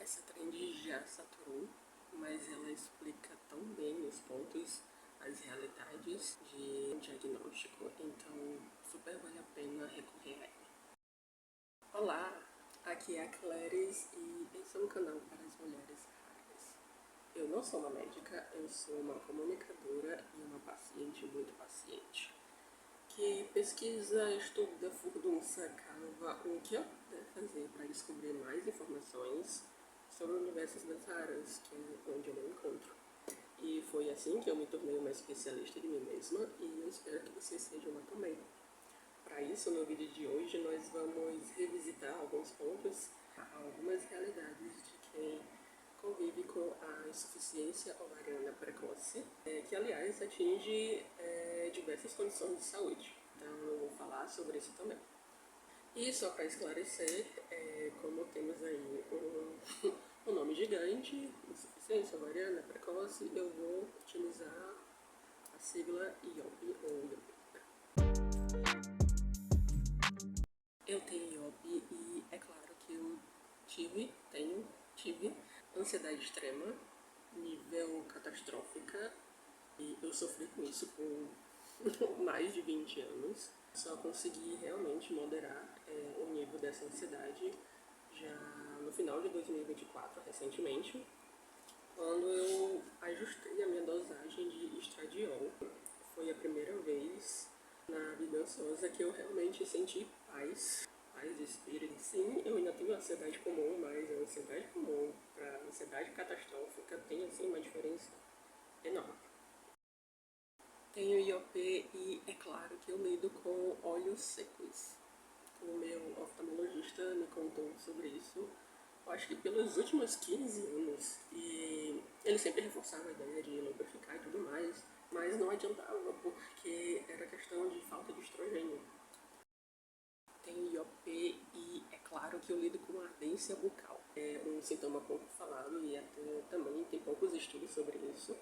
Essa trend já saturou, mas ela explica tão bem os pontos, as realidades de um diagnóstico, então super vale a pena recorrer a ela. Olá, aqui é a Clarice e esse é um canal para as mulheres raras. Eu não sou uma médica, eu sou uma comunicadora e uma paciente muito paciente, que pesquisa, estuda, furdunça, cava o que eu puder fazer para descobrir mais informações sobre o universo das raras, que é onde eu me encontro. E foi assim que eu me tornei uma especialista de mim mesma e eu espero que você seja uma também. Para isso, no vídeo de hoje, nós vamos revisitar alguns pontos, algumas realidades de quem convive com a insuficiência ovariana precoce, que aliás atinge diversas condições de saúde. Então eu vou falar sobre isso também. E só para esclarecer, como temos aí um nome gigante, insuficiência ovariana precoce, eu vou utilizar a sigla IOP ou IOP. Eu tenho IOP e é claro que eu tive ansiedade extrema, nível catastrófica, e eu sofri com isso por mais de 20 anos. Só consegui realmente moderar o nível dessa ansiedade já no final de 2024, recentemente, quando eu ajustei a minha dosagem de estradiol. Foi a primeira vez na vida ansiosa que eu realmente senti paz de espírito. Sim, eu ainda tenho ansiedade comum, mas a ansiedade comum para ansiedade catastrófica tem assim uma diferença enorme. Tenho IOP e é claro que eu lido com olhos secos. O meu oftalmologista me contou sobre isso, eu acho que pelos últimos 15 anos, e ele sempre reforçava a ideia de lubrificar e tudo mais, mas não adiantava porque era questão de falta de estrogênio. Tenho IOP e é claro que eu lido com ardência bucal. É um sintoma pouco falado e até também tem poucos estudos sobre isso,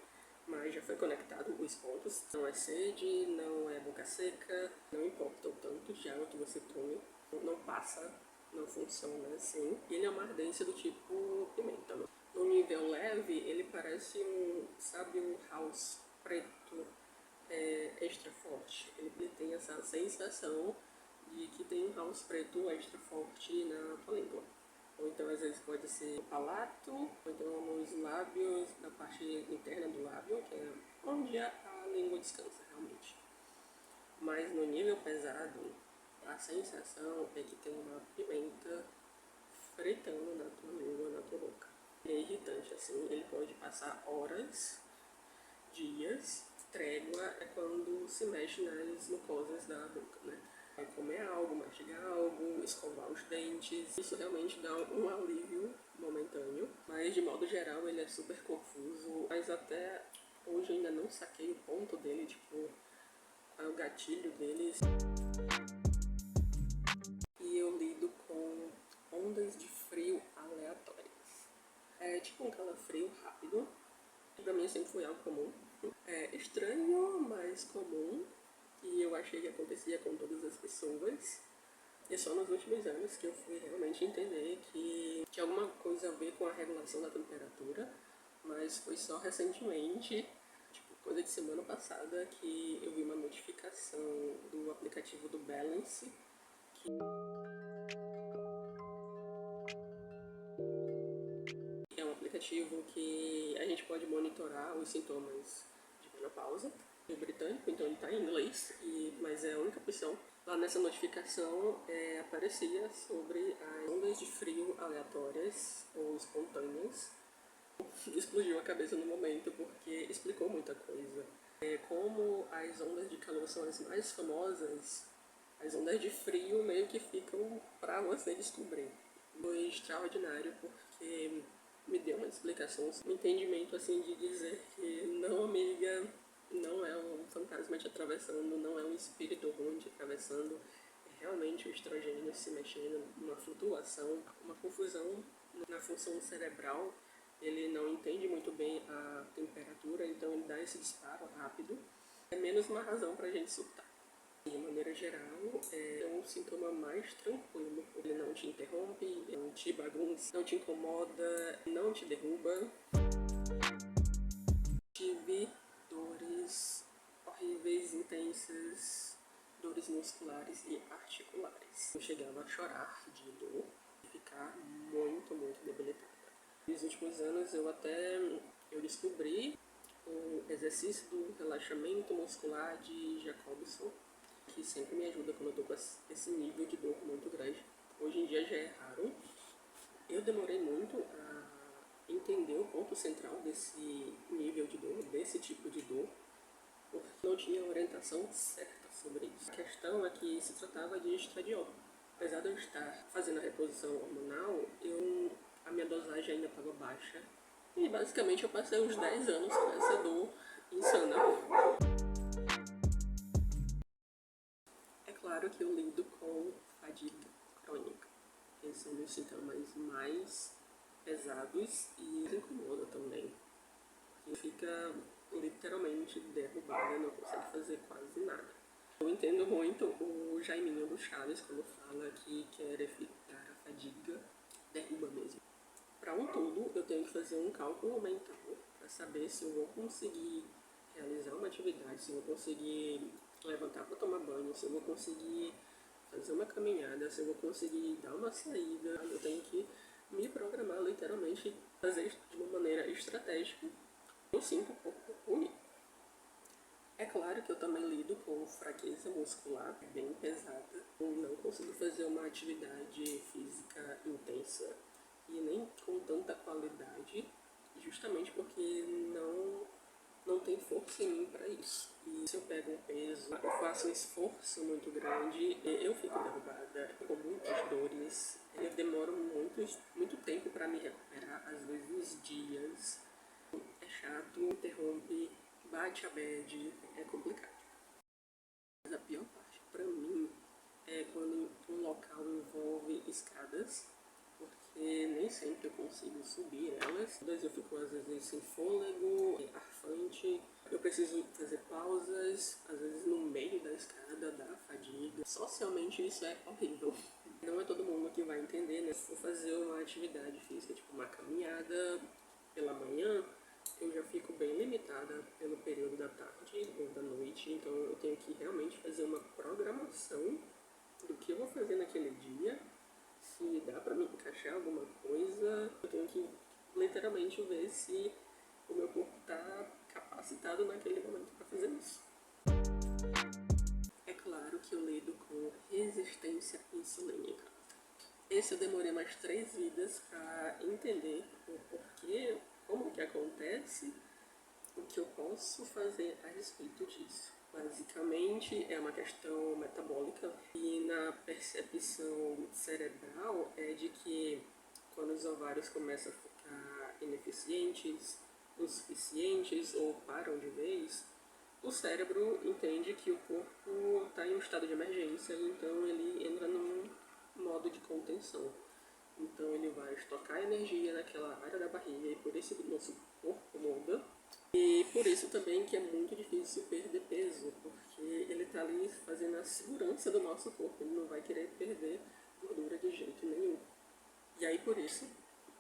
mas já foi conectado os pontos. Não é sede, não é boca seca, não importa o tanto de água que você tome, não passa, não funciona assim. Ele é uma ardência do tipo pimenta. No nível leve, ele parece um house preto extra forte. Ele tem essa sensação de que tem um house preto extra forte na tua língua. Ou então às vezes pode ser no palato, ou então nos lábios, na parte interna do lábio, que é onde a língua descansa realmente. Mas no nível pesado, a sensação é que tem uma pimenta fritando na tua língua, na tua boca. É irritante assim, ele pode passar horas, dias. Trégua é quando se mexe nas mucosas da boca, né? Vai comer algo, mastigar algo, escovar os dentes. Isso realmente dá um alívio momentâneo, mas de modo geral ele é super confuso. Mas até hoje ainda não saquei o ponto dele, tipo, qual é o gatilho deles. E eu lido com ondas de frio aleatórias. É tipo um calafrio rápido. Pra mim sempre foi algo comum. É estranho, mas comum. E eu achei que acontecia com todas as pessoas. E é só nos últimos anos que eu fui realmente entender que tinha alguma coisa a ver com a regulação da temperatura. Mas foi só recentemente, tipo coisa de semana passada, que eu vi uma notificação do aplicativo do Balance, que é um aplicativo que a gente pode monitorar os sintomas de menopausa. É britânico, então ele está em inglês, mas é a única opção. Lá nessa notificação aparecia sobre as ondas de frio aleatórias ou espontâneas. Explodiu a cabeça no momento porque explicou muita coisa. Como as ondas de calor são as mais famosas, as ondas de frio meio que ficam para você descobrir. Foi extraordinário porque me deu uma explicação, um entendimento assim de dizer que não, amiga, não é um fantasma te atravessando, não é um espírito ruim te atravessando, é realmente o estrogênio se mexendo, uma flutuação, uma confusão na função cerebral. Ele não entende muito bem a temperatura, então ele dá esse disparo rápido. É menos uma razão pra gente surtar. De maneira geral, é um sintoma mais tranquilo. Ele não te interrompe, não te bagunça, não te incomoda, não te derruba. Tive dores horríveis, intensas, dores musculares e articulares. Eu chegava a chorar de dor e ficar muito, muito debilitada. Nos últimos anos eu descobri o exercício do relaxamento muscular de Jacobson, que sempre me ajuda quando eu tô com esse nível de dor muito grande. Hoje em dia já é raro. Eu demorei muito a entender o ponto central desse nível de dor, desse tipo de dor, porque não tinha orientação certa sobre isso. A questão é que se tratava de estradiol. Apesar de eu estar fazendo a reposição hormonal, a minha dosagem ainda estava baixa. E basicamente eu passei uns 10 anos com essa dor insana. É claro que eu lido com fadiga crônica. Esses são os sintomas mais pesados e incomoda também. E fica literalmente derrubada, não consegue fazer quase nada. Eu entendo muito o Jaiminho do Chaves quando fala que quer evitar a fadiga, derruba mesmo. Para um tudo, eu tenho que fazer um cálculo mental para saber se eu vou conseguir realizar uma atividade, se eu vou conseguir levantar para tomar banho, se eu vou conseguir fazer uma caminhada, se eu vou conseguir dar uma saída. Eu tenho que me programar literalmente, fazer isso de uma maneira estratégica. Eu sinto um pouco ruim. É claro que eu também lido com fraqueza muscular bem pesada. Eu não consigo fazer uma atividade física intensa e nem com tanta qualidade, justamente porque não tem força em mim para isso. E se eu pego um peso, eu faço um esforço muito grande, eu fico derrubada, com muitas dores. Eu demoro muito tempo para me recuperar, às vezes dias. É chato, interrompe, bate a bad, é complicado. Mas a pior parte para mim é quando um local envolve escadas, porque nem sempre eu consigo subir elas. Às vezes eu fico às vezes sem fôlego, arfante. Eu preciso fazer pausas, às vezes no meio da escada, da fadiga. Socialmente isso é horrível. Não é todo mundo que vai entender, né? Se for fazer uma atividade física, tipo uma caminhada pela manhã, eu já fico bem limitada pelo período da tarde ou da noite, então eu tenho que realmente fazer uma programação do que eu vou fazer naquele dia, se dá pra me encaixar alguma coisa, eu tenho que literalmente ver se o meu corpo tá capacitado naquele momento para fazer isso. É claro que eu lido com resistência insulínica. Esse eu demorei mais 3 vidas para entender o porquê, como que acontece, o que eu posso fazer a respeito disso. Basicamente é uma questão metabólica e na percepção cerebral é de que quando os ovários começam a ficar ineficientes, insuficientes ou param de vez, o cérebro entende que o corpo está em um estado de emergência, então ele entra num modo de contenção. Então ele vai estocar energia naquela área da barriga e por isso o nosso corpo muda. E por isso também que é muito difícil perder peso, porque ele está ali fazendo a segurança do nosso corpo, ele não vai querer perder gordura de jeito nenhum. E aí por isso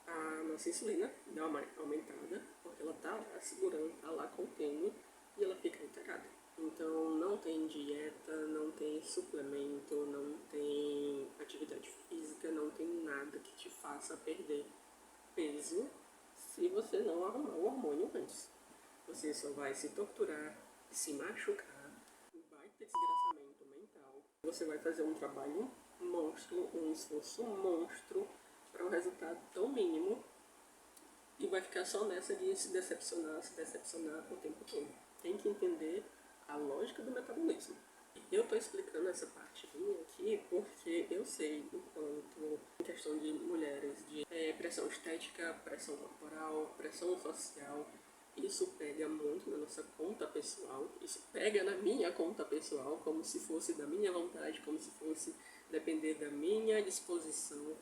a nossa insulina dá uma aumentada, porque ela está lá segurando, está lá contendo e ela fica alterada. Então não tem dieta, não tem suplemento, não tem atividade física, não tem nada que te faça perder peso se você não arrumar o hormônio antes. Você só vai se torturar, se machucar, vai ter desgraçamento mental. Você vai fazer um trabalho monstro, um esforço monstro para um resultado tão mínimo e vai ficar só nessa de se decepcionar o tempo todo. Tem que entender a lógica do metabolismo. Eu estou explicando essa parte minha aqui porque eu sei o quanto, em questão de mulheres, de pressão estética, pressão corporal, pressão social, isso pega muito na nossa conta pessoal, isso pega na minha conta pessoal, como se fosse da minha vontade, como se fosse depender da minha disposição.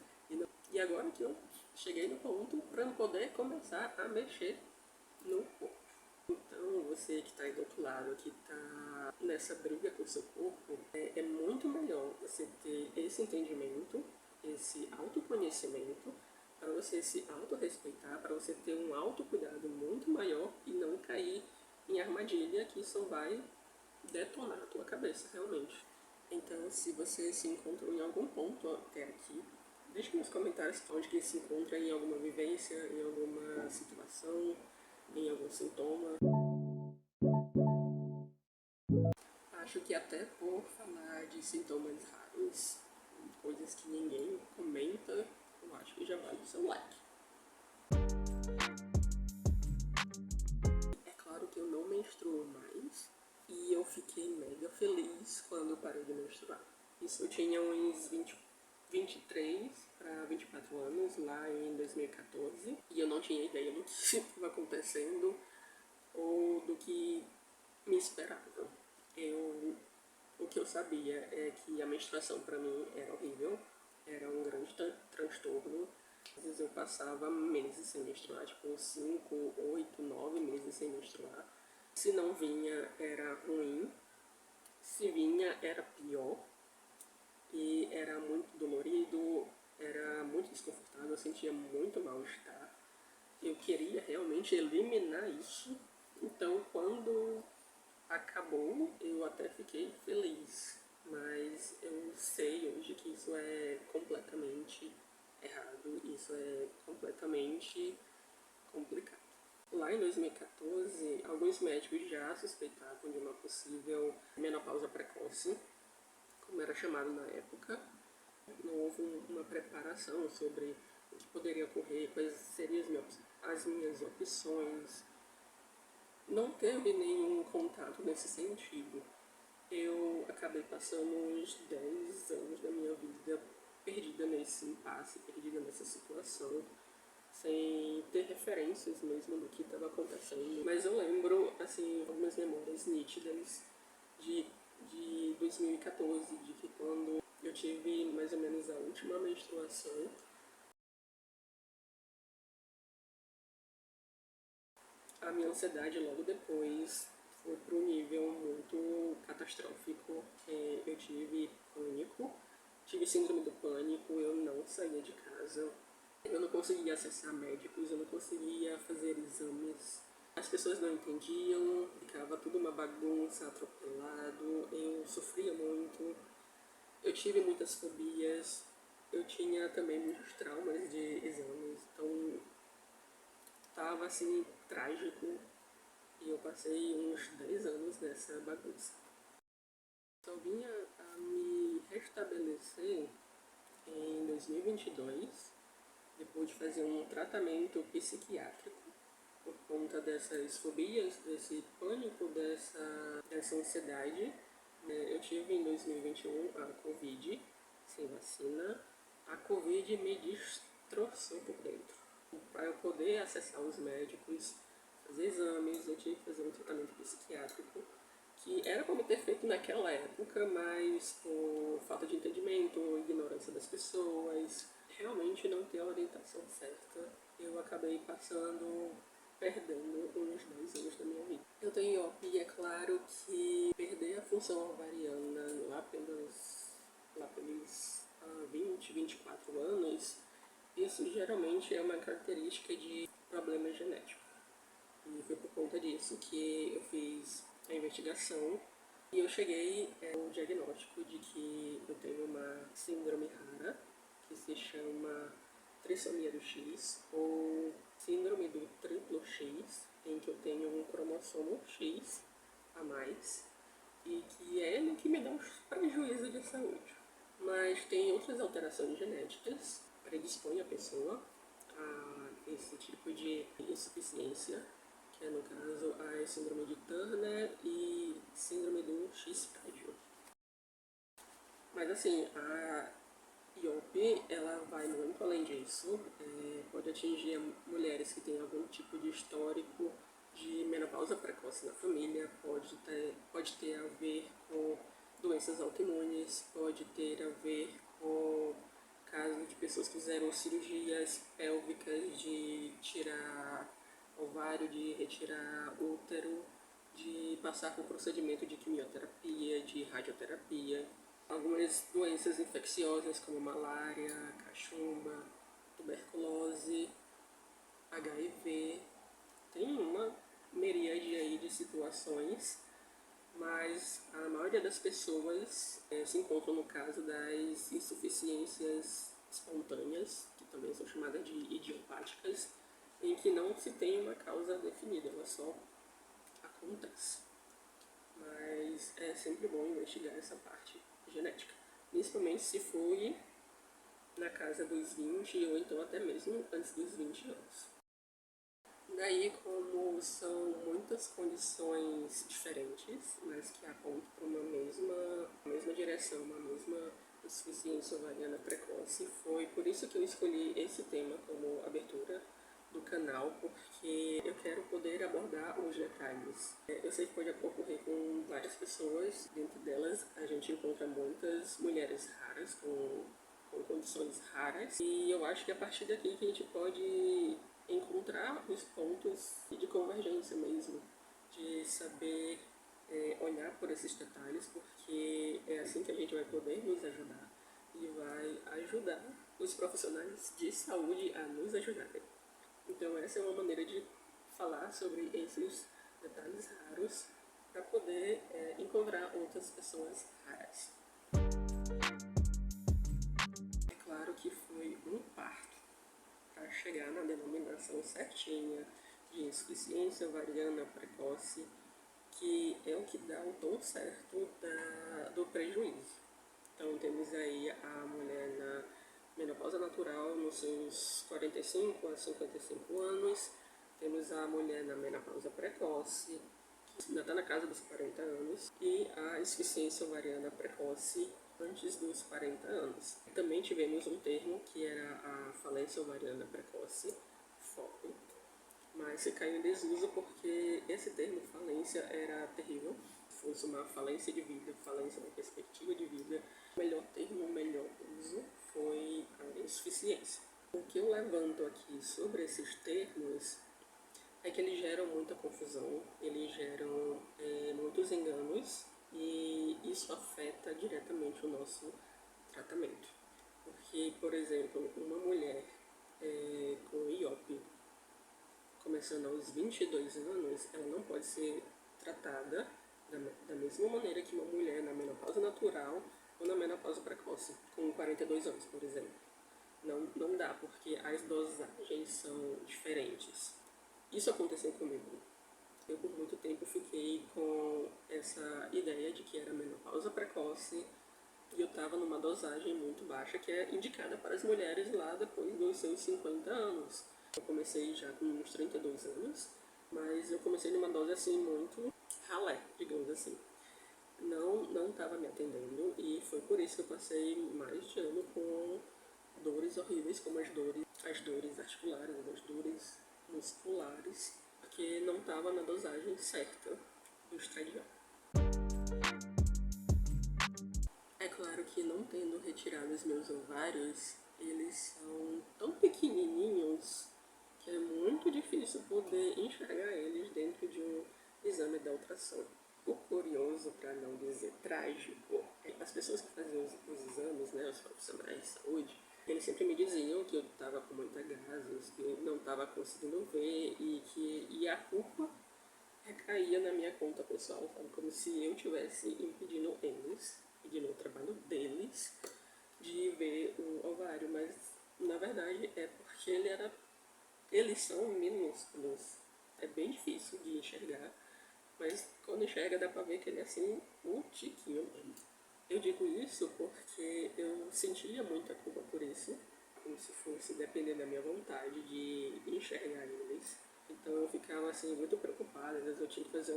E agora que eu cheguei no ponto para poder começar a mexer no corpo. Então, você que está aí do outro lado, que está nessa briga com o seu corpo, é muito melhor você ter esse entendimento, esse autoconhecimento, para você se autorrespeitar, para você ter um autocuidado muito maior e não cair em armadilha que só vai detonar a tua cabeça, realmente. Então, se você se encontrou em algum ponto até aqui, deixe nos comentários onde que se encontra em alguma vivência, em alguma situação, em algum sintoma. Acho que até por falar de sintomas raros, coisas que ninguém comenta, eu acho que já vale o seu like. É claro que eu não menstruo mais e eu fiquei mega feliz quando eu parei de menstruar. Isso eu tinha uns 23 para 24 anos, lá em 2014, e eu não tinha ideia do que estava acontecendo ou do que me esperava. O que eu sabia é que a menstruação para mim era horrível, era um grande transtorno. Às vezes eu passava meses sem menstruar, tipo 5, 8, 9 meses sem menstruar. Se não vinha, era ruim. Se vinha, era pior. E era muito dolorido, era muito desconfortável, eu sentia muito mal-estar. Eu queria realmente eliminar isso. Então, quando acabou, eu até fiquei feliz. Mas eu sei hoje que isso é completamente errado, isso é completamente complicado. Lá em 2014, alguns médicos já suspeitavam de uma possível menopausa precoce, como era chamado na época. Não houve uma preparação sobre o que poderia ocorrer, quais seriam as minhas opções. Não teve nenhum contato nesse sentido. Eu acabei passando uns 10 anos da minha vida perdida nesse impasse, perdida nessa situação, sem ter referências mesmo do que estava acontecendo. Mas eu lembro, assim, algumas memórias nítidas de, de 2014, de que quando eu tive mais ou menos a última menstruação, a minha ansiedade logo depois foi para um nível muito catastrófico. Eu tive pânico, tive síndrome do pânico, eu não saía de casa, eu não conseguia acessar médicos, eu não conseguia fazer exames. As pessoas não entendiam, ficava tudo uma bagunça, atropelado, eu sofria muito, eu tive muitas fobias, eu tinha também muitos traumas de exames, então tava assim trágico e eu passei uns 10 anos nessa bagunça. Só vinha a me restabelecer em 2022, depois de fazer um tratamento psiquiátrico por conta dessas fobias, desse pânico, dessa ansiedade. Eu tive em 2021 a Covid, sem vacina. A Covid me destroçou por dentro. Para eu poder acessar os médicos, fazer exames, eu tive que fazer um tratamento psiquiátrico que era como ter feito naquela época, mas por falta de entendimento, ignorância das pessoas, realmente não ter a orientação certa, eu acabei perdendo uns 10 anos da minha vida. Eu tenho IOP e é claro que perder a função ovariana lá pelos 20, 24 anos, isso geralmente é uma característica de problema genético. E foi por conta disso que eu fiz a investigação e eu cheguei ao diagnóstico de que eu tenho uma síndrome rara que se chama trissomia do X ou síndrome do triplo X, em que eu tenho um cromossomo X a mais e que é ele que me dá um prejuízo de saúde. Mas tem outras alterações genéticas que predispõem a pessoa a esse tipo de insuficiência, que é no caso a síndrome de Turner e síndrome do X-Frágil. Mas assim, a IOP, ela vai muito além disso, pode atingir mulheres que têm algum tipo de histórico de menopausa precoce na família, pode ter a ver com doenças autoimunes, pode ter a ver com casos de pessoas que fizeram cirurgias pélvicas de tirar ovário, de retirar útero, de passar por procedimento de quimioterapia, de radioterapia, algumas doenças infecciosas como malária, cachumba, tuberculose, HIV. Tem uma miríade aí de situações, mas a maioria das pessoas se encontram no caso das insuficiências espontâneas, que também são chamadas de idiopáticas, em que não se tem uma causa definida, ela só acontece. Mas é sempre bom investigar essa parte genética, principalmente se foi na casa dos 20 ou então até mesmo antes dos 20 anos. Daí, como são muitas condições diferentes, mas que apontam para uma mesma direção, uma mesma insuficiência ovariana precoce, foi por isso que eu escolhi esse tema como abertura do canal, porque eu quero poder abordar os detalhes. Eu sei que pode ocorrer com várias pessoas, dentre delas a gente encontra muitas mulheres raras, com condições raras, e eu acho que a partir daqui que a gente pode encontrar os pontos de convergência mesmo, de saber olhar por esses detalhes, porque é assim que a gente vai poder nos ajudar e vai ajudar os profissionais de saúde a nos ajudarem. Então essa é uma maneira de falar sobre esses detalhes raros para poder encontrar outras pessoas raras. É claro que foi um parto para chegar na denominação certinha de insuficiência ovariana precoce, que é o que dá o tom certo do prejuízo. Então temos aí a mulher na menopausa natural nos seus 45 a 55 anos, temos a mulher na menopausa precoce, que ainda está na casa dos 40 anos, e a insuficiência ovariana precoce antes dos 40 anos. Também tivemos um termo que era a falência ovariana precoce, FOP, mas se caiu em desuso porque esse termo falência era terrível. Se fosse uma falência de vida, falência da perspectiva de vida, o melhor termo, o melhor uso foi a insuficiência. O que eu levanto aqui sobre esses termos é que eles geram muita confusão, eles geram muitos enganos e isso afeta diretamente o nosso tratamento. Porque, por exemplo, uma mulher com IOP começando aos 22 anos, ela não pode ser tratada da mesma maneira que uma mulher na menopausa natural ou na menopausa precoce, com 42 anos, por exemplo. Não dá, porque as dosagens são diferentes. Isso aconteceu comigo. Eu, por muito tempo, fiquei com essa ideia de que era menopausa precoce e eu estava numa dosagem muito baixa, que é indicada para as mulheres lá depois dos seus 50 anos. Eu comecei já com uns 32 anos, mas eu comecei numa dose assim muito ralé, digamos assim. Não estava me atendendo e foi por isso que eu passei mais de ano com dores horríveis, como as dores articulares, as dores musculares, porque não estava na dosagem certa do estradiol. É claro que não tendo retirado os meus ovários, eles são tão pequenininhos que é muito difícil poder enxergar eles dentro de um exame da ultrassom. O curioso, para não dizer trágico, é que as pessoas que faziam os exames, né, os profissionais de saúde, eles sempre me diziam que eu estava com muita gases, que eu não estava conseguindo ver e a culpa recaía na minha conta pessoal, sabe? Como se eu tivesse impedindo o trabalho deles de ver o ovário, mas na verdade é porque eles são minúsculos. É bem difícil de enxergar, mas quando enxerga dá pra ver que ele é assim um tiquinho mesmo. Eu digo isso porque eu sentia muita culpa por isso, como se fosse depender da minha vontade de enxergar eles. Então eu ficava assim muito preocupada, às vezes eu tinha que fazer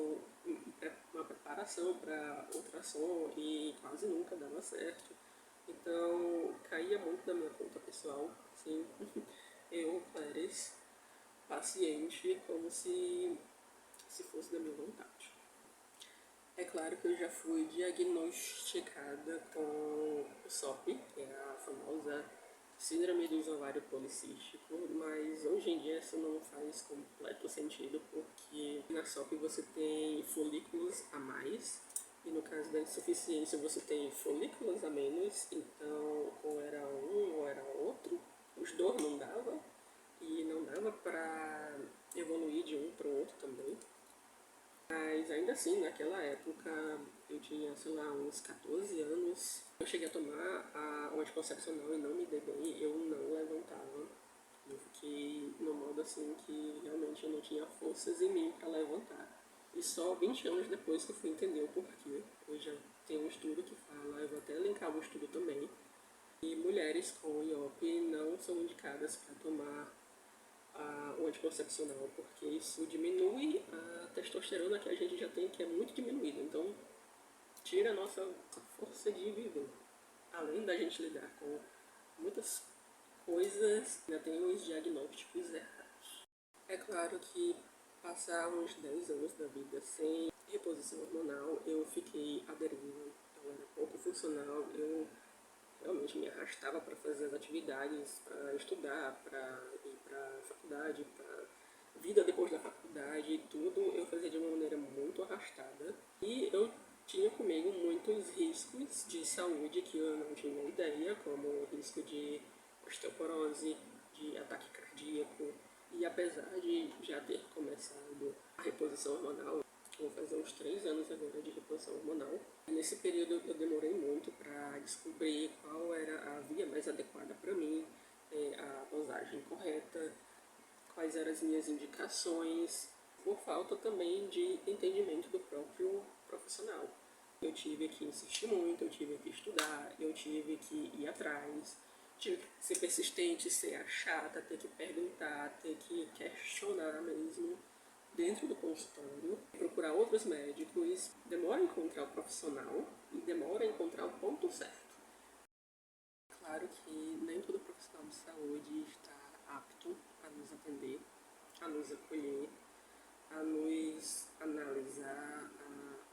uma preparação para ultrassom e quase nunca dava certo. Então caía muito da minha conta pessoal, assim, eu, Clarice, paciente, como se fosse da minha vontade. É claro que eu já fui diagnosticada com o SOP, que é a famosa síndrome do ovário policístico, mas hoje em dia isso não faz completo sentido, porque na SOP você tem folículos a mais, e no caso da insuficiência você tem folículos a menos, então ou era um ou era outro, os dois não dava, e não dava para evoluir de um para o outro também. Mas ainda assim, naquela época, eu tinha, sei lá, uns 14 anos. Eu cheguei a tomar o anticoncepcional e não me dei bem, eu não levantava. Eu fiquei no modo assim que realmente eu não tinha forças em mim para levantar. E só 20 anos depois que eu fui entender o porquê. Eu já tenho um estudo que fala, eu vou até linkar o estudo também, e mulheres com IOP não são indicadas para tomar o anticoncepcional, porque isso diminui a testosterona que a gente já tem, que é muito diminuída. Então, tira a nossa força de viver. Além da gente lidar com muitas coisas, ainda tem os diagnósticos errados. É claro que passar uns 10 anos da vida sem reposição hormonal, eu fiquei à deriva, eu era pouco funcional, eu realmente me arrastava para fazer as atividades, para estudar, para ir para a faculdade, para vida depois da faculdade, tudo eu fazia de uma maneira muito arrastada. E eu tinha comigo muitos riscos de saúde que eu não tinha ideia, como o risco de osteoporose, de ataque cardíaco. E apesar de já ter começado a reposição hormonal, vou fazer uns 3 anos agora de reposição hormonal. Nesse período eu demorei muito para descobrir qual era a via mais adequada para mim, a dosagem correta, quais eram as minhas indicações, por falta também de entendimento do próprio profissional. Eu tive que insistir muito, eu tive que estudar, eu tive que ir atrás, tive que ser persistente, ser a chata, ter que perguntar, ter que questionar mesmo dentro do consultório, procurar outros médicos, demora a encontrar o profissional e demora a encontrar o ponto certo. Claro que nem todo profissional de saúde está apto a nos atender, a nos acolher, a nos analisar,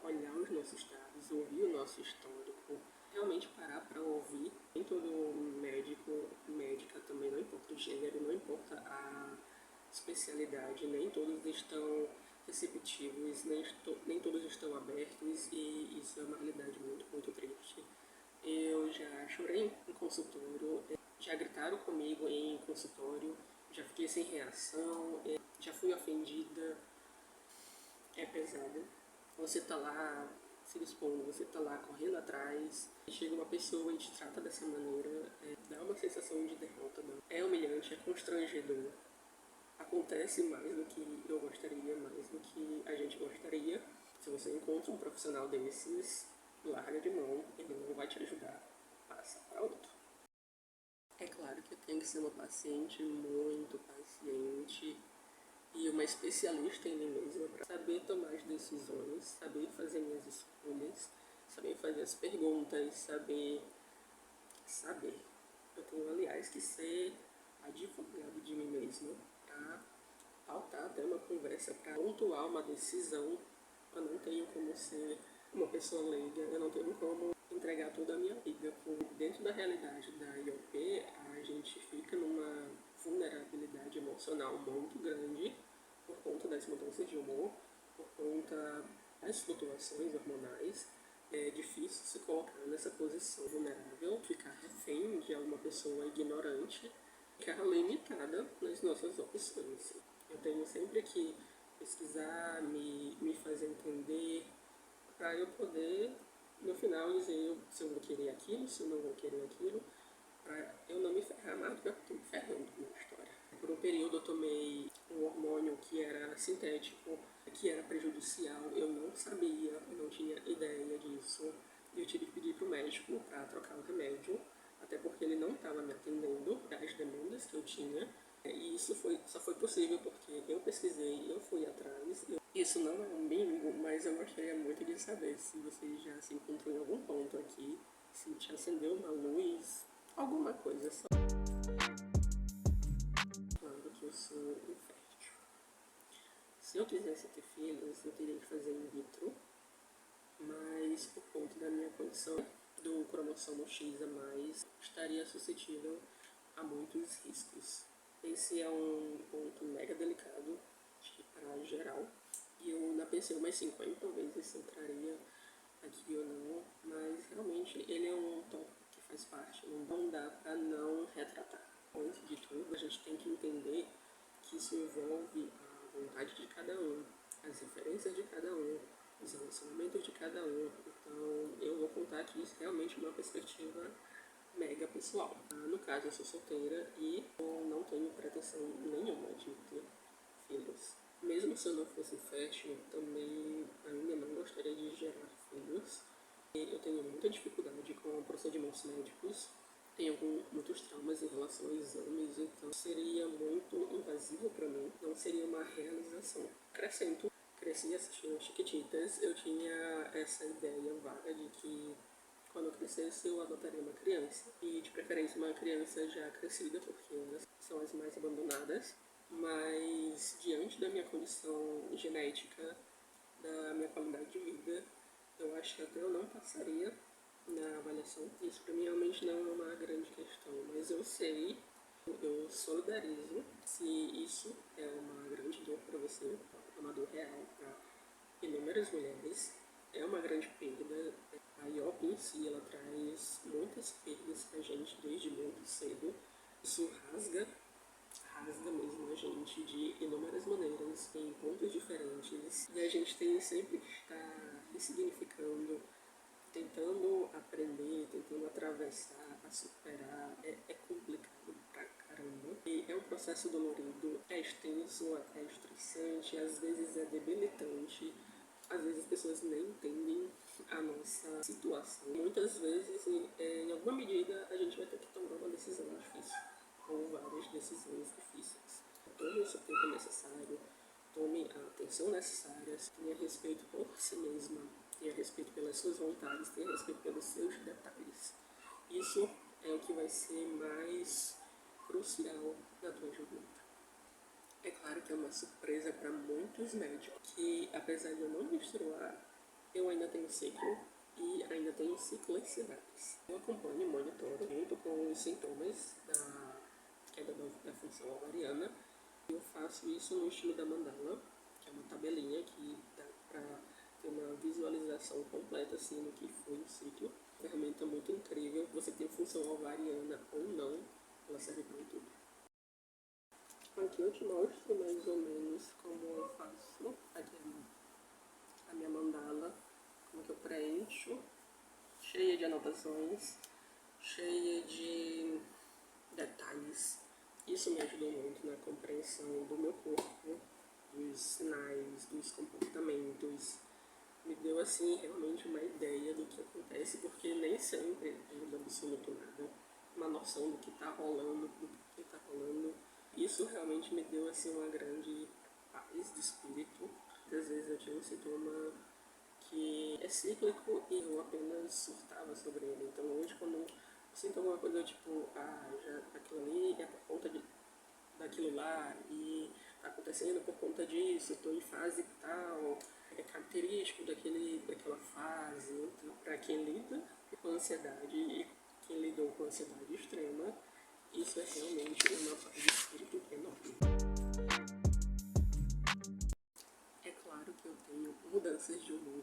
a olhar os nossos dados, ouvir o nosso histórico, realmente parar para ouvir. Nem todo médico, médica também, não importa o gênero, não importa a especialidade, nem todos estão receptivos, nem todos estão abertos, e isso é uma realidade muito, muito triste. Eu já chorei em consultório, já gritaram comigo em consultório, já fiquei sem reação, já fui ofendida. É pesado. Você tá lá se dispondo, você tá lá correndo atrás, e chega uma pessoa e te trata dessa maneira, dá uma sensação de derrota. Não. É humilhante, é constrangedor. Acontece mais do que eu gostaria, mais do que a gente gostaria. Se você encontra um profissional desses, larga de mão, ele não vai te ajudar, passa para outro. É claro que eu tenho que ser uma paciente muito paciente e uma especialista em mim mesma para saber tomar as decisões, saber fazer minhas escolhas, saber fazer as perguntas, saber. Eu tenho, aliás, que ser advogado de mim mesma para pautar até uma conversa, para pontuar uma decisão. Eu não tenho como ser uma pessoa leiga, eu não tenho como entregar toda a minha vida. Dentro da realidade da IOP, a gente fica numa vulnerabilidade emocional muito grande por conta das mudanças de humor, por conta das flutuações hormonais. É difícil se colocar nessa posição vulnerável, ficar refém de alguma pessoa ignorante, ficar limitada nas nossas opções. Eu tenho sempre que pesquisar, me fazer entender, para eu poder, no final, dizer se eu vou querer aquilo, se eu não vou querer aquilo, para eu não me ferrar mais do que eu estou me ferrando na história. Por um período eu tomei um hormônio que era sintético, que era prejudicial, eu não sabia, eu não tinha ideia disso. Eu tive que pedir para o médico para trocar o remédio, até porque ele não estava me atendendo às demandas que eu tinha. E isso só foi possível porque eu pesquisei, eu fui atrás. Isso não é um bingo, mas eu gostaria muito de saber se você já se encontrou em algum ponto aqui, se te acendeu uma luz, alguma coisa só. Claro que eu sou infértil. Se eu quisesse ter filhos, eu teria que fazer in vitro, mas por conta da minha condição do cromossomo X a mais, estaria suscetível há muitos riscos. Esse é um ponto mega delicado, acho que para geral. E eu ainda pensei umas 50 vezes se entraria aqui ou não, mas realmente ele é um tópico que faz parte, não dá para não retratar. Antes de tudo, a gente tem que entender que isso envolve a vontade de cada um, as referências de cada um, os relacionamentos de cada um. Então, eu vou contar aqui realmente uma perspectiva mega pessoal. No caso, eu sou solteira e eu não tenho pretensão nenhuma de ter filhos. Mesmo se eu não fosse fértil, também ainda não gostaria de gerar filhos. Eu tenho muita dificuldade com procedimentos médicos, tenho muitos traumas em relação a exames, então seria muito invasivo para mim, não seria uma realização. Cresci assistindo Chiquititas, eu tinha essa ideia vaga de que quando eu crescesse eu adotaria uma criança, e de preferência uma criança já crescida, porque elas são as mais abandonadas, mas diante da minha condição genética, da minha qualidade de vida, eu acho que até eu não passaria na avaliação. Isso para mim realmente não é uma grande questão, mas eu sei, eu solidarizo se isso é uma grande dor para você, é uma dor real para inúmeras mulheres, é uma grande perda. A IOP em si, ela traz muitas perdas pra gente desde muito cedo. Isso rasga mesmo a gente de inúmeras maneiras, em pontos diferentes. E a gente tem sempre que estar ressignificando, tentando aprender, tentando atravessar, a superar. É complicado pra caramba. E é um processo dolorido, é extenso, é estressante, às vezes é debilitante. Às vezes as pessoas nem entendem a nossa situação. Muitas vezes, em alguma medida, a gente vai ter que tomar uma decisão difícil, ou várias decisões difíceis. Tome o seu tempo necessário, tome a atenção necessária, tenha respeito por si mesma, tenha respeito pelas suas vontades, tenha respeito pelos seus detalhes. Isso é o que vai ser mais crucial na tua jornada. É claro que é uma surpresa para muitos médicos que, apesar de eu não menstruar, eu ainda tenho ciclo e ainda tenho ciclicidades. Eu acompanho e monitoro junto com os sintomas da queda da função ovariana. Eu faço isso no estilo da mandala, que é uma tabelinha que dá para ter uma visualização completa assim do que foi o ciclo. Ferramenta muito incrível. Você tem função ovariana ou não, ela serve para tudo. Aqui eu te mostro mais ou menos como eu faço aqui a minha mandala, como que eu preencho, cheia de anotações, cheia de detalhes. Isso me ajudou muito na compreensão do meu corpo, dos sinais, dos comportamentos. Me deu assim realmente uma ideia do que acontece, porque nem sempre ajuda absoluto nada. Uma noção do que está rolando, do que está rolando. Isso realmente me deu assim uma grande paz de espírito. Às vezes eu tinha um sintoma que é cíclico e eu apenas surtava sobre ele. Então hoje quando eu sinto alguma coisa tipo, já aquilo ali é por conta daquilo lá e tá acontecendo por conta disso, estou em fase tal, é característico daquela fase. Então, para quem lida com ansiedade e quem lidou com ansiedade extrema, isso é realmente uma paz de espírito enorme. É claro que eu tenho mudanças de humor,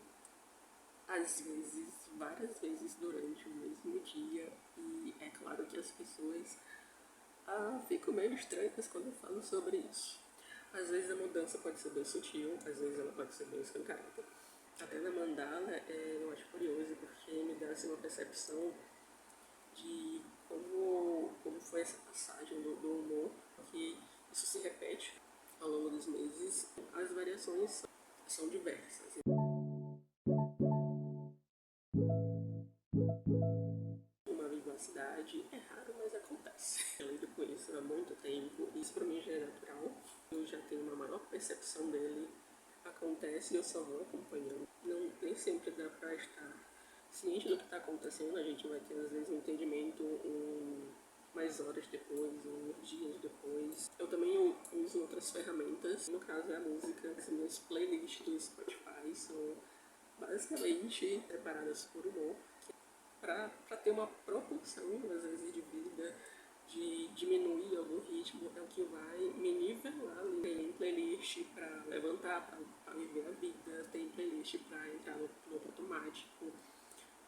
às vezes, várias vezes durante o mesmo dia, e é claro que as pessoas ficam meio estranhas quando eu falo sobre isso. Às vezes a mudança pode ser bem sutil, às vezes ela pode ser bem escancarada. Até na mandala eu acho curioso porque me dá assim, uma percepção de como foi essa passagem do humor, que isso se repete ao longo dos meses. As variações são diversas. Uma vivacidade é raro, mas acontece. Eu lido com isso há muito tempo, isso para mim já é natural. Eu já tenho uma maior percepção dele. Acontece e eu só vou acompanhando. Não, nem sempre dá para estar ciente do que está acontecendo. A gente vai ter às vezes um entendimento mais horas depois, uns dias depois. Eu também uso outras ferramentas. No caso é a música. As minhas playlists do Spotify são basicamente preparadas por humor, para ter uma propulsão, às vezes, de vida, de diminuir algum ritmo, é o que vai me nivelar ali. Tem playlist para levantar, para viver a vida, tem playlist para entrar no piloto automático,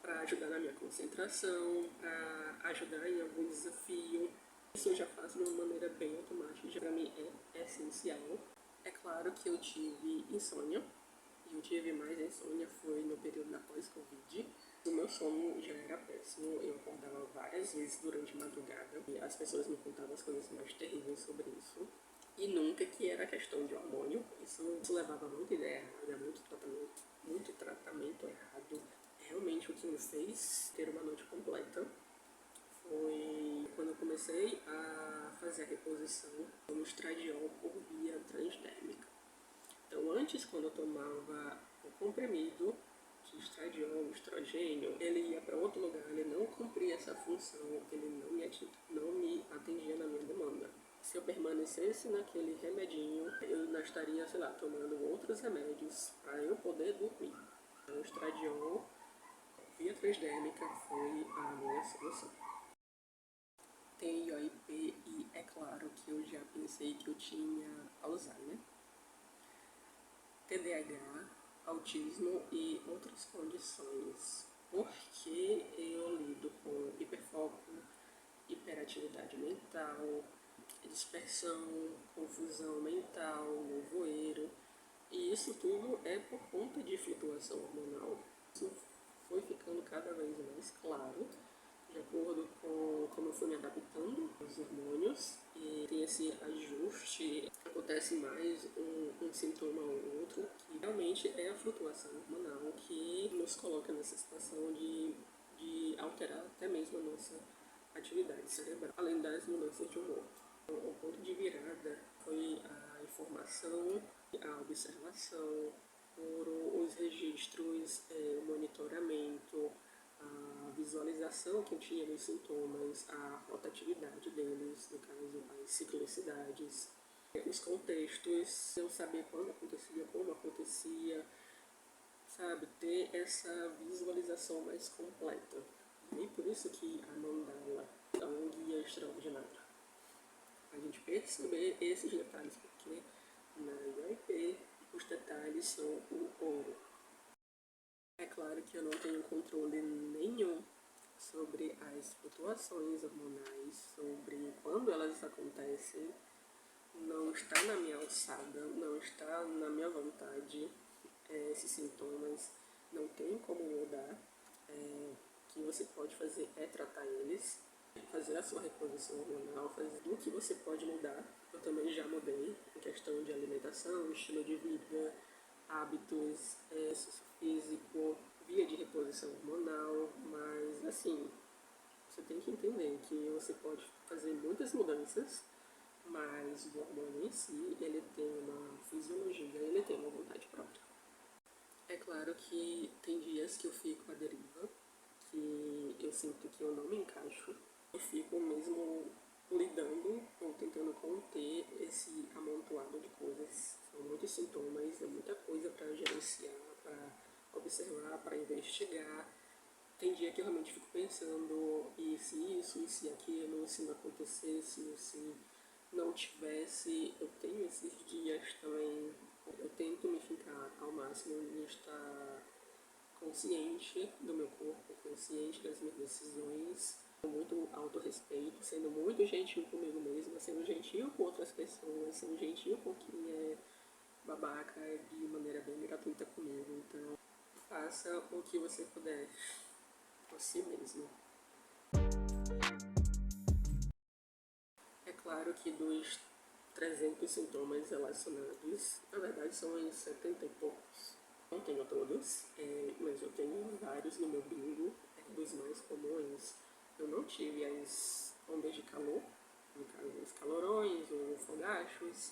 para ajudar na minha concentração, para ajudar em algum desafio. Isso eu já faço de uma maneira bem automática, já para mim é essencial. É claro que eu tive insônia, e eu tive mais insônia foi no período da pós-Covid. O meu sono já era péssimo, eu acordava várias vezes durante a madrugada e as pessoas me contavam as coisas mais terríveis sobre isso. E nunca que era questão de hormônio, isso levava muita ideia errada, muito tratamento errado. Realmente o que me fez ter uma noite completa foi quando eu comecei a fazer a reposição no estradiol por via transdérmica. Então, antes, quando eu tomava o comprimido de estradiol, estrogênio, ele ia para outro lugar, ele não cumpria essa função, ele não me atendia na minha demanda. Se eu permanecesse naquele remedinho, eu ainda estaria, sei lá, tomando outros remédios para eu poder dormir. Então, o estradiol via transdérmica foi a minha solução. Tem IOIP e é claro que eu já pensei que eu tinha Alzheimer, TDAH, autismo e outras condições, porque eu lido com hiperfoco, hiperatividade mental, dispersão, confusão mental, nevoeiro, e isso tudo é por conta de flutuação hormonal. Isso foi ficando cada vez mais claro de acordo com como eu fui me adaptando aos hormônios, e tem esse ajuste, acontece mais um sintoma ou outro, que realmente é a flutuação hormonal que nos coloca nessa situação de alterar até mesmo a nossa atividade cerebral, além das mudanças de humor. Então, o ponto de virada foi a informação, a observação, foram os registros, o monitoramento, a visualização que eu tinha dos sintomas, a rotatividade deles, no caso as ciclicidades, os contextos, eu saber quando acontecia, como acontecia, sabe, ter essa visualização mais completa. E por isso que a mandala é um guia extraordinário. A gente perceber esses detalhes, porque na IOP os detalhes são o ouro. É claro que eu não tenho controle nenhum sobre as flutuações hormonais, sobre quando elas acontecem, não está na minha alçada, não está na minha vontade. Esses sintomas não tem como mudar. O que você pode fazer é tratar eles, fazer a sua reposição hormonal, fazer o que você pode mudar. Eu também já mudei em questão de alimentação, estilo de vida, hábitos, exercício físico, via de reposição hormonal, mas assim, você tem que entender que você pode fazer muitas mudanças, mas o hormônio em si, ele tem uma fisiologia, ele tem uma vontade própria. É claro que tem dias que eu fico à deriva, que eu sinto que eu não me encaixo, eu fico mesmo lidando ou tentando conter esse amontoado de coisas. São muitos sintomas, é muita coisa para gerenciar, para observar, para investigar. Tem dia que eu realmente fico pensando, e se isso, e se aquilo, se não acontecesse, se não tivesse. Eu tenho esses dias também, eu tento me ficar ao máximo de estar consciente do meu corpo, consciente das minhas decisões, com muito autorrespeito, sendo muito gentil comigo mesma, sendo gentil com outras pessoas, sendo gentil com quem é babaca de maneira bem gratuita comigo. Então, faça o que você puder por si mesmo. É claro que dos 300 sintomas relacionados, na verdade são uns 70 e poucos. Não tenho todos, mas eu tenho vários no meu bingo, dos mais comuns. Eu não tive as ondas de calor, no caso os calorões ou fogachos.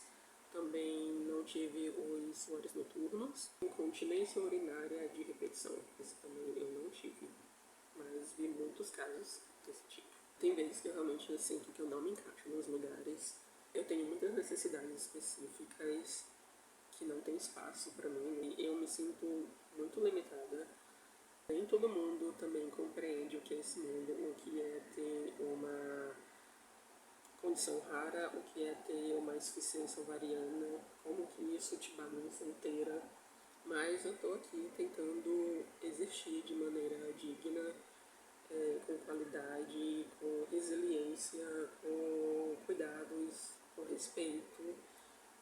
Também não tive os suores noturnos. Incontinência urinária de repetição, esse também eu não tive, mas vi muitos casos desse tipo. Tem vezes que eu realmente sinto que eu não me encaixo nos lugares. Eu tenho muitas necessidades específicas que não tem espaço para mim e eu me sinto muito limitada. Nem todo mundo também compreende o que é esse mundo, o que é ter uma condição rara, o que é ter uma insuficiência ovariana, como que isso te bagunça inteira. Mas eu tô aqui tentando existir de maneira digna, com qualidade, com resiliência, com cuidados, com respeito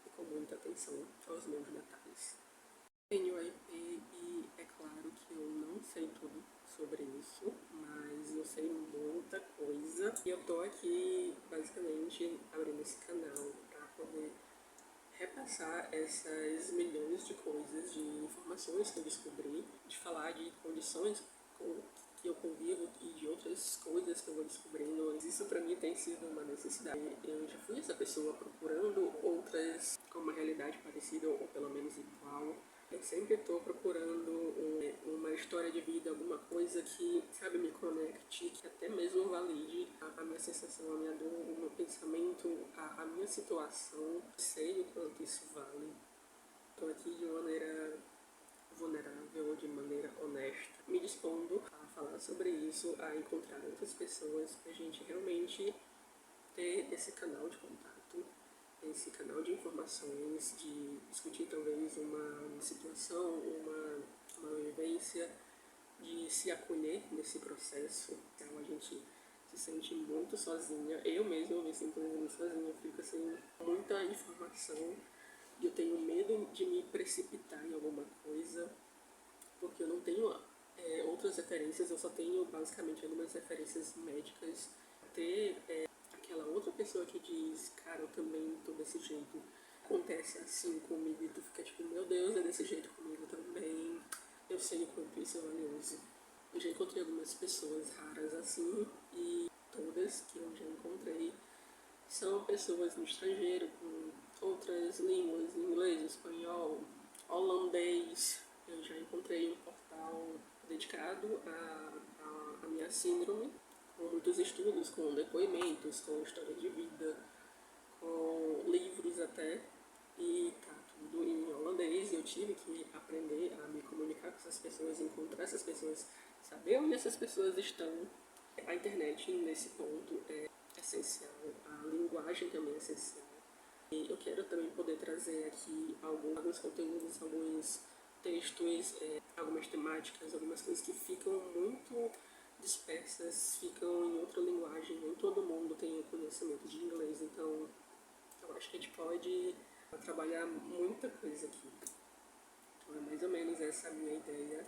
e com muita atenção aos meus detalhes. Tenho IP e é claro que eu não sei tudo sobre isso, mas eu sei muita coisa. E eu tô aqui basicamente abrindo esse canal para poder repassar essas milhões de coisas, de informações que eu descobri, de falar de condições que eu convivo e de outras coisas que eu vou descobrindo. Isso pra mim tem sido uma necessidade. Eu já fui essa pessoa procurando outras com uma realidade parecida ou pelo menos igual. Eu sempre estou procurando uma história de vida, alguma coisa que, sabe, me conecte, que até mesmo valide a minha sensação, a minha dor, o meu pensamento, a minha situação. Sei o quanto isso vale. Estou aqui de maneira vulnerável, de maneira honesta, me dispondo a falar sobre isso, a encontrar outras pessoas, pra gente realmente ter esse canal de contato, esse canal de informações, de discutir talvez uma situação, uma vivência, de se acolher nesse processo. Então a gente se sente muito sozinha, eu mesma me sinto muito sozinha, eu fico assim, muita informação e eu tenho medo de me precipitar em alguma coisa, porque eu não tenho outras referências, eu só tenho basicamente algumas referências médicas. Ter aquela outra pessoa que diz, cara, eu também tô desse jeito, acontece assim comigo, e tu fica tipo, meu Deus, é desse jeito comigo também. Eu sei o quanto isso é valioso. Eu já encontrei algumas pessoas raras assim, e todas que eu já encontrei são pessoas no estrangeiro, com outras línguas, inglês, espanhol, holandês. Eu já encontrei um portal dedicado à minha síndrome, com muitos estudos, com depoimentos, com história de vida, com livros até, e tá tudo em holandês. Eu tive que aprender a me comunicar com essas pessoas, encontrar essas pessoas, saber onde essas pessoas estão. A internet, nesse ponto, é essencial, a linguagem também é essencial. E eu quero também poder trazer aqui alguns conteúdos, alguns textos, algumas temáticas, algumas coisas que ficam muito dispersas, ficam em outra linguagem, nem todo mundo tem o conhecimento de inglês, então eu acho que a gente pode trabalhar muita coisa aqui. Então é mais ou menos essa a minha ideia.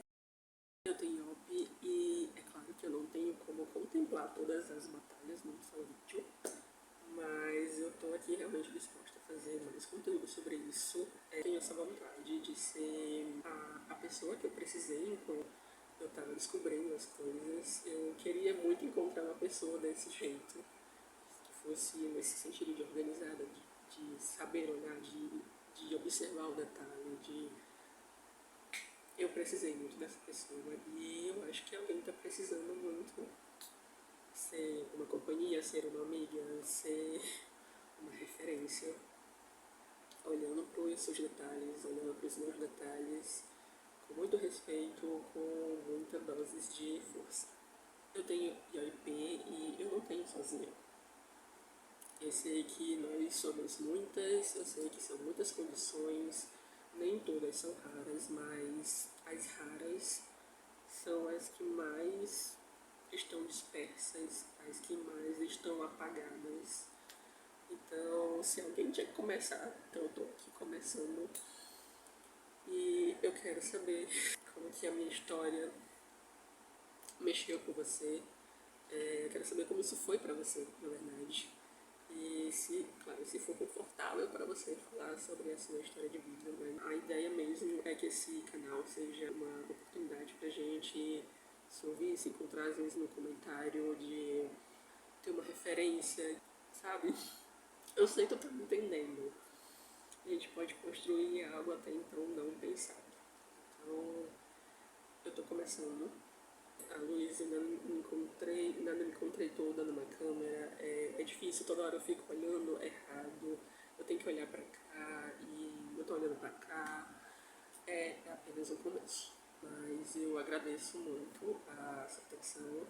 Eu tenho IOP e é claro que eu não tenho como contemplar todas as batalhas num só vídeo, mas eu estou aqui realmente disposta a fazer mais conteúdo sobre isso. Tenho essa vontade de ser a pessoa que eu precisei enquanto eu estava descobrindo as coisas. Eu queria muito encontrar uma pessoa desse jeito, que fosse nesse sentido de organizada, de saber olhar, de observar o detalhe, de... Eu precisei muito dessa pessoa e eu acho que alguém está precisando muito ser uma companhia, ser uma amiga, ser uma referência, olhando para os seus detalhes, olhando para os meus detalhes, com muito respeito, com muita dose de força. Eu tenho IOP e eu não tenho sozinha. Eu sei que nós somos muitas, eu sei que são muitas condições, nem todas são raras, mas as raras são as que mais estão dispersas, as que mais estão apagadas. Então, se alguém tinha que começar, então eu tô aqui começando. E eu quero saber como que a minha história mexeu com você. Eu quero saber como isso foi pra você, na verdade. E se, claro, se for confortável para você falar sobre a sua história de vida, né? A ideia mesmo é que esse canal seja uma oportunidade pra gente se ouvir, se encontrar às vezes no comentário, de ter uma referência, sabe? Eu sei que tu tá me entendendo. A gente pode construir algo até então não pensado. Então, eu tô começando. A luz ainda não me encontrei toda numa câmera. É difícil, toda hora eu fico olhando errado. Eu tenho que olhar pra cá e eu tô olhando pra cá. É apenas um começo. Mas eu agradeço muito a sua atenção.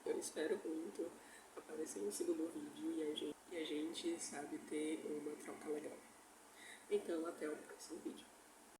Eu espero muito aparecer no segundo vídeo e a gente e a gente sabe ter uma troca legal. Então, até o próximo vídeo.